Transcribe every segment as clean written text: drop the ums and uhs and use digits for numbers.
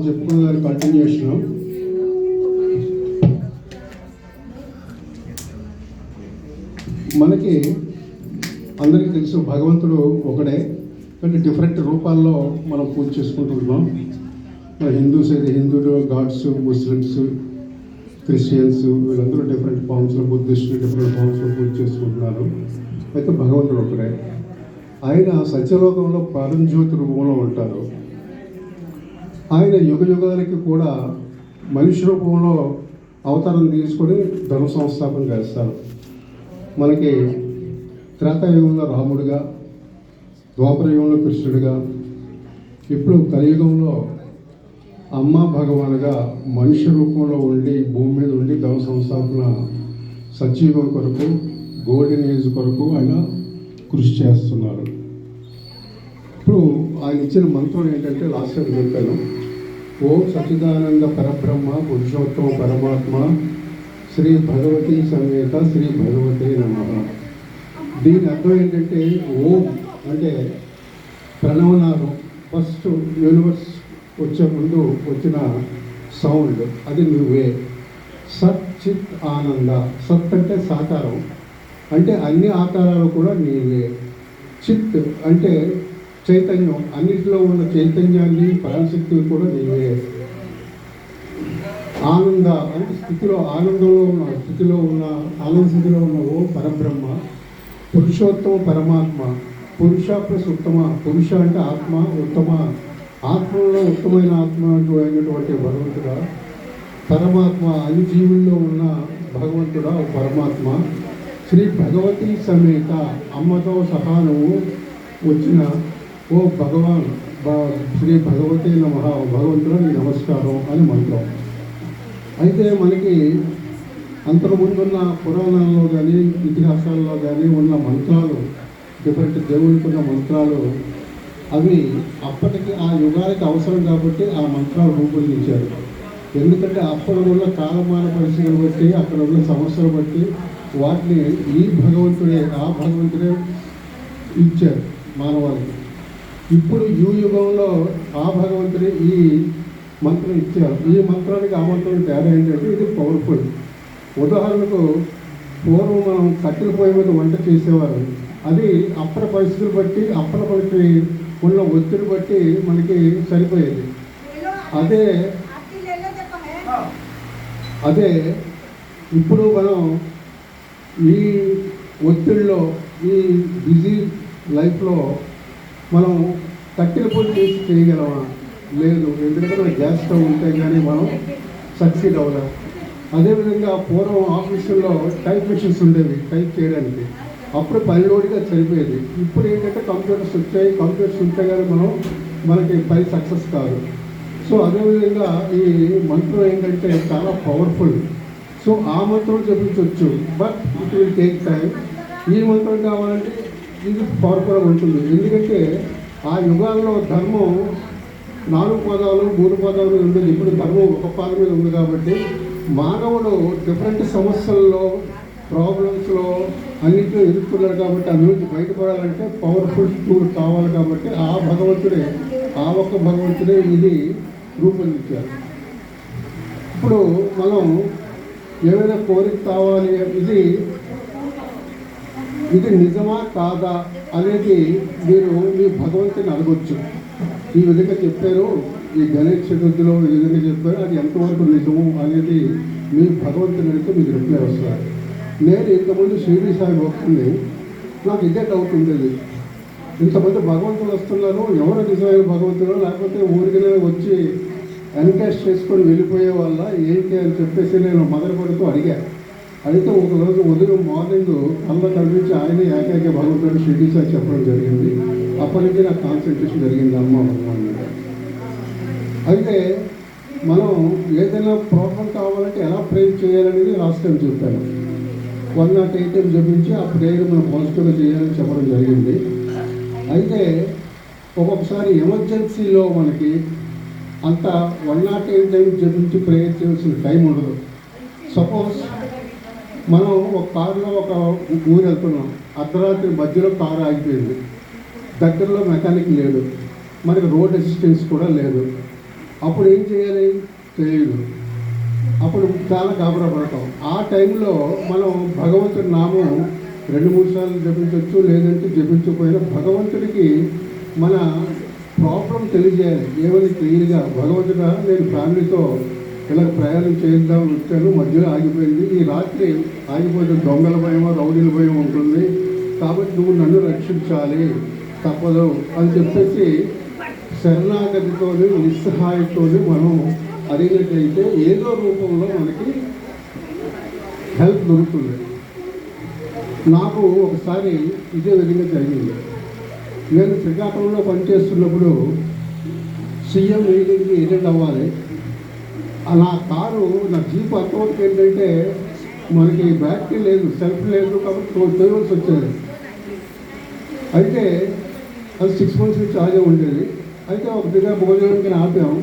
చెప్పుకున్న దాని కంటిన్యూషన్. మనకి అందరికీ తెలుసు భగవంతుడు ఒకడే, కానీ డిఫరెంట్ రూపాల్లో మనం పూజ చేసుకుంటున్నాం. మన హిందూస్ అయితే హిందూ గాడ్స్, ముస్లిమ్స్, క్రిస్టియన్స్ వీళ్ళందరూ డిఫరెంట్ ఫామ్స్లో, బుద్ధిస్టులు డిఫరెంట్ ఫామ్స్లో పూజ చేసుకుంటున్నారు. అయితే భగవంతుడు ఒకడే. ఆయన సత్యలోకంలో పరంజ్యోతి రూపంలో ఉంటారు. ఆయన యుగ యుగాలకి కూడా మనిషి రూపంలో అవతారం తీసుకొని ధర్మ సంస్థాపన చేస్తారు. మనకి త్రేతాయుగంలో రాముడిగా, ద్వాపరయుగంలో కృష్ణుడిగా, ఇప్పుడు కలియుగంలో అమ్మ భగవానుగా మనిషి రూపంలో ఉండి భూమి మీద ఉండి ధర్మ సంస్థాపన సత్యయుగం కొరకు, గోల్డెన్ ఏజ్ కొరకు ఆయన కృషి చేస్తున్నారు. ఇప్పుడు ఆయన ఇచ్చిన మంత్రం ఏంటంటే లాస్ట్ టైం చెప్పాను, ఓం సచ్చిదానంద పరబ్రహ్మ పురుషోత్తమ పరమాత్మ శ్రీ భగవతి సమేత శ్రీ భగవతే నమః. దీని అర్థం ఏంటంటే ఓం అంటే ప్రణవనాదం, ఫస్ట్ యూనివర్స్ వచ్చే ముందు వచ్చిన సౌండ్, అది నువ్వే. సత్ చిత్ ఆనంద, సత్ అంటే సాకారం, అంటే అన్ని ఆకారాలు కూడా నీవే. చిత్ అంటే చైతన్యం, అన్నిటిలో ఉన్న చైతన్యాన్ని ప్రాణశక్తి కూడా నీవే. ఆనంద అంటే స్థితిలో, ఆనందంలో ఉన్న స్థితిలో ఉన్న, ఆనంద స్థితిలో ఉన్న ఓ పరబ్రహ్మ. పురుషోత్తమ పరమాత్మ, పురుష ప్లస్ ఉత్తమ, పురుష అంటే ఆత్మ, ఉత్తమ ఆత్మలో ఉత్తమైన ఆత్మ అయినటువంటి భగవంతుడా. పరమాత్మ అన్ని జీవుల్లో ఉన్న భగవంతుడా పరమాత్మ. శ్రీ భగవతి సమేత, అమ్మతో సహా నువ్వు వచ్చిన ఓ భగవాన్, శ్రీ భగవతే నమః, భగవంతుడా నీ నమస్కారం అని మంత్రం. అయితే మనకి అంతకుముందున్న పురాణాల్లో కానీ ఇతిహాసాల్లో కానీ ఉన్న మంత్రాలు, డిఫరెంట్ దేవునికి ఉన్న మంత్రాలు, అవి అప్పటికి ఆ యుగానికి అవసరం కాబట్టి ఆ మంత్రాలు రూపొందించారు. ఎందుకంటే అప్పటి ఉన్న కాలమాన పరిస్థితులు బట్టి, అక్కడ ఉన్న సమస్యలు బట్టి వాటిని ఈ భగవంతుడే, ఆ భగవంతుడే ఇచ్చారు మానవాళికి. ఇప్పుడు ఈ యుగంలో ఆ భగవంతుడే ఈ మంత్రం ఇచ్చారు. ఈ మంత్రానికి ఆ మంత్రం తేడా ఏంటంటే ఇది పవర్ఫుల్. ఉదాహరణకు పూర్వం మనం కట్టెల పొయ్యి మీద వంట చేసేవారు. అది అప్పటి పరిస్థితులు బట్టి, అప్పటి ఉన్న ఒత్తిడి బట్టి మనకి సరిపోయేది. అదే ఇప్పుడు మనం ఈ ఒత్తిడిలో, ఈ బిజీ లైఫ్లో మనం కట్టెల పొయ్యి చేసి చేయగలమా? లేదు. ఎందుకంటే మన గ్యాస్ స్టవ్ ఉంటే కానీ మనం సక్సీడ్ అవ్వలేం. అదేవిధంగా పూర్వం ఆఫీసుల్లో టైప్ మిషన్స్ ఉండేవి టైప్ చేయడానికి, అప్పుడు పనిలోడిగా సరిపోయేది. ఇప్పుడు ఏంటంటే కంప్యూటర్స్ వచ్చాయి, కంప్యూటర్స్ ఉంటే కానీ మనకి పని సక్సెస్ కాదు. సో అదేవిధంగా ఈ మంత్రం ఏంటంటే చాలా పవర్ఫుల్. సో ఆ మంత్రం చెప్పించవచ్చు, but it will take time. ఈ మంత్రం కావాలంటే ఇది పవర్ఫుల్గా ఉంటుంది. ఎందుకంటే ఆ యుగాల్లో ధర్మం 4 పదాలు 3 పదాలు ఉండేది. ఇప్పుడు ధర్మం ఒక పాదం మీద ఉంది కాబట్టి మానవుడు డిఫరెంట్ సమస్యల్లో, ప్రాబ్లమ్స్లో అన్నింటిలో ఎదుర్కొన్నాడు కాబట్టి అందులోంచి బయటపడాలంటే పవర్ఫుల్ టూల్ కావాలి. కాబట్టి ఆ భగవంతుడే, ఆ ఒక్క భగవంతుడే ఇది రూపొందించారు. ఇప్పుడు మనం ఏమైనా కోరిక కావాలి, ఇది నిజమా కాదా అనేది మీరు మీ భగవంతుని అడగొచ్చు. ఈ విధంగా చెప్పారు, ఈ గణేష్ చతుర్థిలో ఈ విధంగా చెప్పారు, అది ఎంతవరకు నిజము అనేది మీ భగవంతుని అడిగితే మీకు రిప్లై వస్తారు. నేను ఇంతకుముందు షిరిడి సాయి వస్తుంది, నాకు ఇదే డౌట్ ఉండేది. ఇంతమంది భగవంతులు వస్తున్నారు, ఎవరు నిజమైన భగవంతులు, లేకపోతే ఊరికనే వచ్చి ఎన్కాష్ చేసుకొని వెళ్ళిపోయే వల్ల ఏంటి అని చెప్పేసి నేను మొదలుపడుతూ అడిగితే ఒకరోజు ఉదయం మార్నింగ్ కళ్ళ కనిపించి ఆయన ఏకైక భగవంతుడు షిరిడి సాయి చెప్పడం జరిగింది. అప్పటి నుంచి నాకు కాన్సన్ట్రేషన్ జరిగింది అమ్మ భగవాన్ మీద. అయితే మనం ఏదైనా ప్రాబ్లం కావాలంటే ఎలా ప్రేర్ చేయాలనేది లాస్ట్ టైం చెప్పాను. 108 టైం జపించి ఆ ప్రేయర్ మనం పాజిటివ్గా చేయాలని చెప్పడం జరిగింది. అయితే ఒక్కొక్కసారి ఎమర్జెన్సీలో మనకి అంత 108 టైం జపించి ప్రేయర్ చేయాల్సిన టైం ఉండదు. సపోజ్ మనం ఒక కారులో ఒక ఊరు వెళ్తున్నాం, అర్ధరాత్రి మధ్యలో కారు ఆగిపోయింది, దగ్గరలో మెకానిక్ లేడు, మనకి రోడ్ అసిస్టెన్స్ కూడా లేదు. అప్పుడు ఏం చేయాలి తెలియదు. అప్పుడు చాలా గాబరా పడతాం. ఆ టైంలో మనం భగవంతుడి నామం 2-3 సార్లు జపించవచ్చు, లేదంటే జపించకపోయినా భగవంతుడికి మన ప్రాబ్లం తెలియజేయాలి. ఏమని క్లియర్గా, భగవంతుడా నేను ఫ్యామిలీతో ఇలా ప్రయాణం చేద్దాం వచ్చాను, మధ్యలో ఆగిపోయింది, ఈ రాత్రి ఆగిపోతే దొంగల భయమో రౌడీల భయం ఉంటుంది, కాబట్టి నువ్వు నన్ను రక్షించాలి, తప్పదు అని చెప్పేసి శరణాగతితో నిస్సహాయంతో మనం అడిగినట్లయితే ఏదో రూపంలో మనకి హెల్ప్ దొరుకుతుంది. నాకు ఒకసారి ఇదే విధంగా జరిగింది. నేను శ్రీకాకుళంలో పనిచేస్తున్నప్పుడు సీఎం మీటింగ్కి అటెండ్ అవ్వాలి. నా కారు, నా జీప్ అంతవరకు ఏంటంటే మనకి బ్యాటరీ లేదు, సెల్ఫ్ లేదు, కాబట్టి తోయవలసి వచ్చేది. అయితే అది 6 months నుంచి ఆగే ఉండేది. అయితే ఒక దగ్గర భోజనానికి ఆపాము,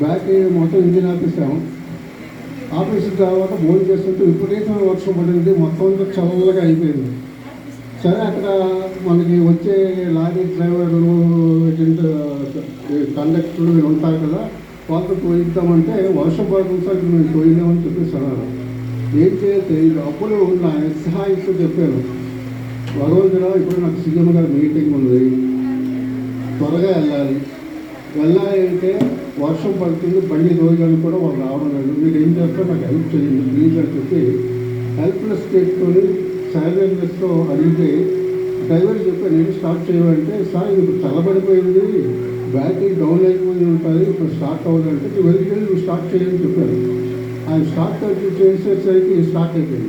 బ్యాటరీ మొత్తం ఇంజిన్ ఆపేసాము. ఆపేసిన తర్వాత భోజనం చేస్తుంటే విపరీతమైన వర్షం పడింది, మొత్తం అంతా చల్లగా అయిపోయింది. సరే, అక్కడ మనకి వచ్చే లారీ డ్రైవర్లు, కండక్టర్లు వీళ్ళు ఉంటారు కదా, వాళ్ళతో తోయిద్దామంటే వర్షం పడుతుంది సార్, మేము తోయిద్దామని చెప్పేసి అన్నారు. ఏం చేయాలో తెలియదు. అప్పుడు నా నిస్సహాయంతో చెప్పాను, భగవంతుడా ఇప్పుడు నాకు సీఎం గారు మీటింగ్ ఉంది, త్వరగా వెళ్ళాలి అంటే వర్షం పడుతుంది, బండి రోజులు కూడా వాళ్ళు రావడం లేదు, మీరు ఏం చేస్తారో నాకు హెల్ప్ చేయండి ప్లీజ్ అని చెప్పి హెల్ప్లెస్ స్టేట్తో సైలెంట్నెస్తో అడిగితే డ్రైవర్ చెప్పాను, నేను స్టార్ట్ చేయాలంటే సార్ ఇది చల్లబడిపోయింది, బ్యాటరీ డౌన్ అయిపోయి ఉంటుంది, ఇప్పుడు స్టార్ట్ అవ్వాలంటే నువ్వు వెళ్ళి నువ్వు స్టార్ట్ చేయని చెప్పాను. ఆయన స్టార్ట్ చేసేసరికి స్టార్ట్ అయిపోయింది.